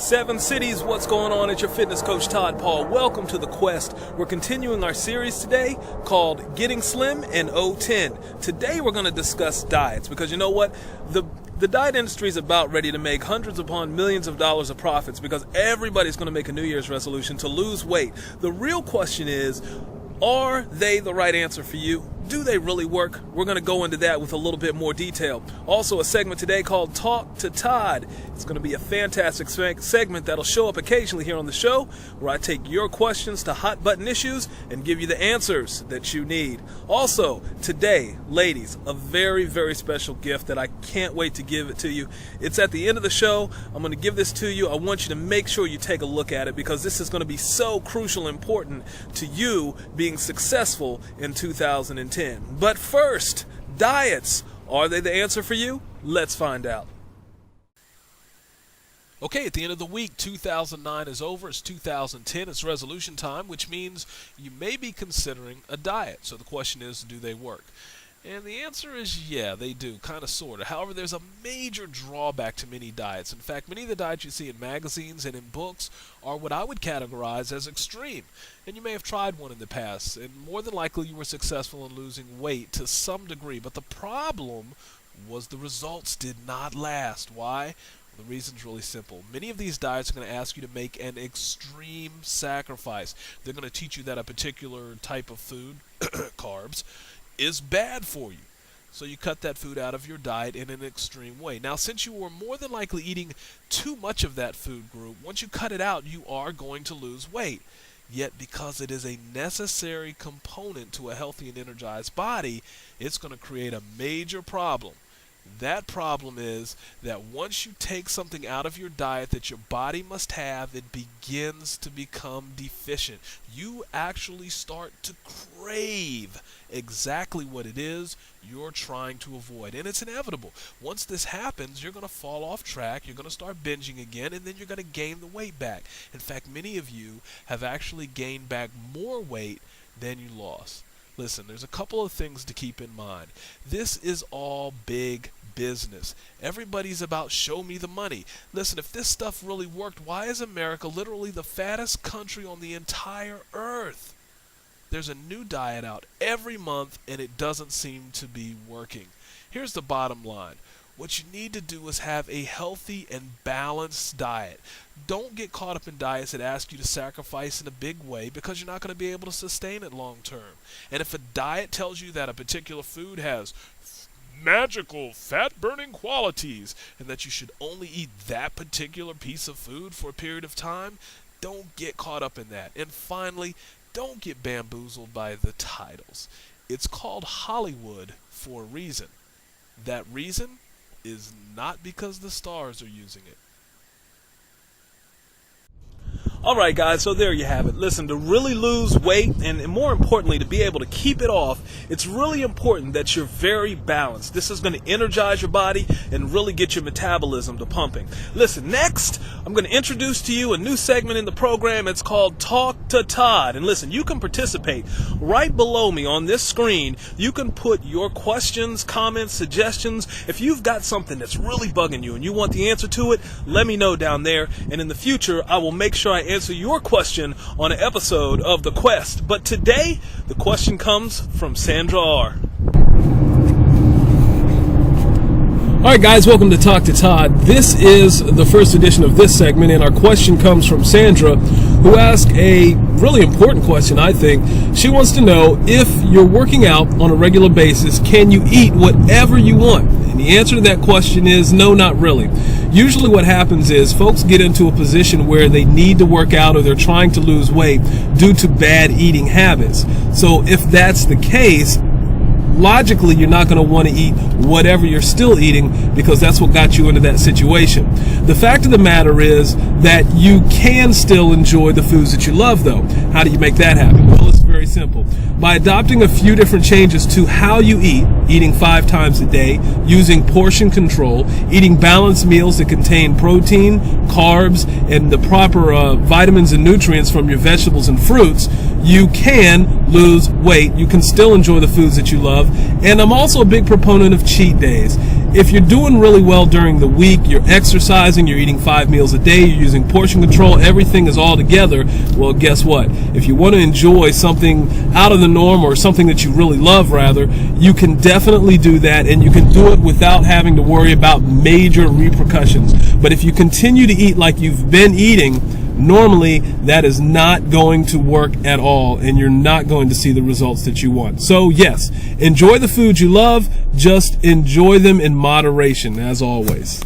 Seven Cities, what's going on? It's your fitness coach, Todd Paul. Welcome to The Quest. We're continuing our series today called Getting Slim in 010. Today we're going to discuss diets because you know what? The diet industry is about ready to make hundreds upon millions of dollars of profits because everybody's going to make a New Year's resolution to lose weight. The real question is, are they the right answer for you? Do they really work? We're going to go into that with a little bit more detail. Also, a segment today called Talk to Todd. It's going to be a fantastic segment that'll show up occasionally here on the show where I take your questions to hot button issues and give you the answers that you need. Also, today, ladies, a very, very special gift that I can't wait to give it to you. It's at the end of the show. I'm going to give this to you. I want you to make sure you take a look at it because this is going to be so crucial and important to you being successful in 2010. But first, diets. Are they the answer for you? Let's find out. Okay, at the end of the week, 2009 is over. It's 2010. It's resolution time, which means you may be considering a diet. So the question is, do they work? And the answer is, yeah, they do, kind of, sort of. However, there's a major drawback to many diets. In fact, many of the diets you see in magazines and in books are what I would categorize as extreme. And you may have tried one in the past, and more than likely you were successful in losing weight to some degree. But the problem was the results did not last. Why? The reason's really simple. Many of these diets are going to ask you to make an extreme sacrifice. They're going to teach you that a particular type of food, carbs, is bad for you. So you cut that food out of your diet in an extreme way. Now, since you were more than likely eating too much of that food group, once you cut it out, you are going to lose weight. Yet, because it is a necessary component to a healthy and energized body, it's going to create a major problem. That problem is that once you take something out of your diet that your body must have, it begins to become deficient. You actually start to crave exactly what it is you're trying to avoid. And it's inevitable. Once this happens, you're going to fall off track, you're going to start binging again, and then you're going to gain the weight back. In fact, many of you have actually gained back more weight than you lost. Listen, there's a couple of things to keep in mind. This is all big business. Everybody's about show me the money. Listen, if this stuff really worked, why is America literally the fattest country on the entire earth? There's a new diet out every month and it doesn't seem to be working. Here's the bottom line. What you need to do is have a healthy and balanced diet. Don't get caught up in diets that ask you to sacrifice in a big way because you're not going to be able to sustain it long term. And if a diet tells you that a particular food has magical fat-burning qualities and that you should only eat that particular piece of food for a period of time, don't get caught up in that. And finally, don't get bamboozled by the titles. It's called Hollywood for a reason. That reason is not because the stars are using it. Alright guys, so there you have it. Listen, to really lose weight and more importantly to be able to keep it off, it's really important that you're very balanced. This is going to energize your body and really get your metabolism to pumping. Listen, next I'm going to introduce to you a new segment in the program. It's called Talk to Todd. And listen, you can participate right below me on this screen. You can put your questions, comments, suggestions. If you've got something that's really bugging you and you want the answer to it, let me know down there. And in the future, I will make sure I answer your question on an episode of The Quest. But today, the question comes from Sandra R. Alright guys, welcome to Talk to Todd. This is the first edition of this segment, and our question comes from Sandra, who asked a really important question, I think. She wants to know, if you're working out on a regular basis, can you eat whatever you want? And the answer to that question is no, not really. Usually what happens is folks get into a position where they need to work out or they're trying to lose weight due to bad eating habits. So if that's the case, logically you're not going to want to eat whatever you're still eating because that's what got you into that situation. The fact of the matter is that you can still enjoy the foods that you love though. How do you make that happen? Well, it's very simple. By adopting a few different changes to how you eat, eating 5 times a day, using portion control, eating balanced meals that contain protein, carbs, and the proper vitamins and nutrients from your vegetables and fruits, you can lose weight. You can still enjoy the foods that you love. And I'm also a big proponent of cheat days. if you're doing really well during the week, you're exercising, you're eating 5 meals a day, you're using portion control, everything is all together, well, guess what? If you want to enjoy something out of the norm, or something that you really love rather, you can definitely do that, and you can do it without having to worry about major repercussions. But if you continue to eat like you've been eating, normally that is not going to work at all, and you're not going to see the results that you want. So yes, enjoy the food you love, just enjoy them in moderation, as always.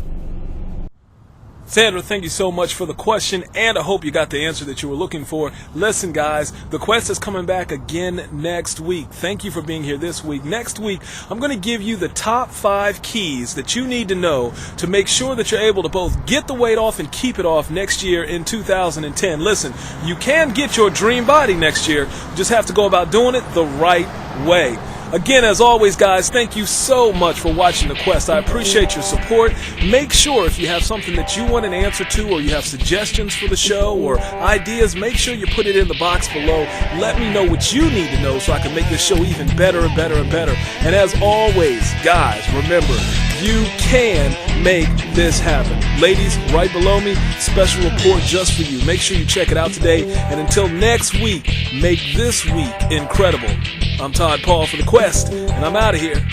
Sandra, thank you so much for the question, and I hope you got the answer that you were looking for. Listen, guys, the quest is coming back again next week. Thank you for being here this week. Next week, I'm going to give you the top 5 keys that you need to know to make sure that you're able to both get the weight off and keep it off next year in 2010. Listen, you can get your dream body next year. You just have to go about doing it the right way. Again, as always, guys, thank you so much for watching The Quest. I appreciate your support. Make sure if you have something that you want an answer to, or you have suggestions for the show or ideas, make sure you put it in the box below. Let me know what you need to know so I can make this show even better and better and better. And as always, guys, remember, you can make this happen. Ladies, right below me, special report just for you. Make sure you check it out today. And until next week, make this week incredible. I'm Todd Paul for The Quest, and I'm out of here.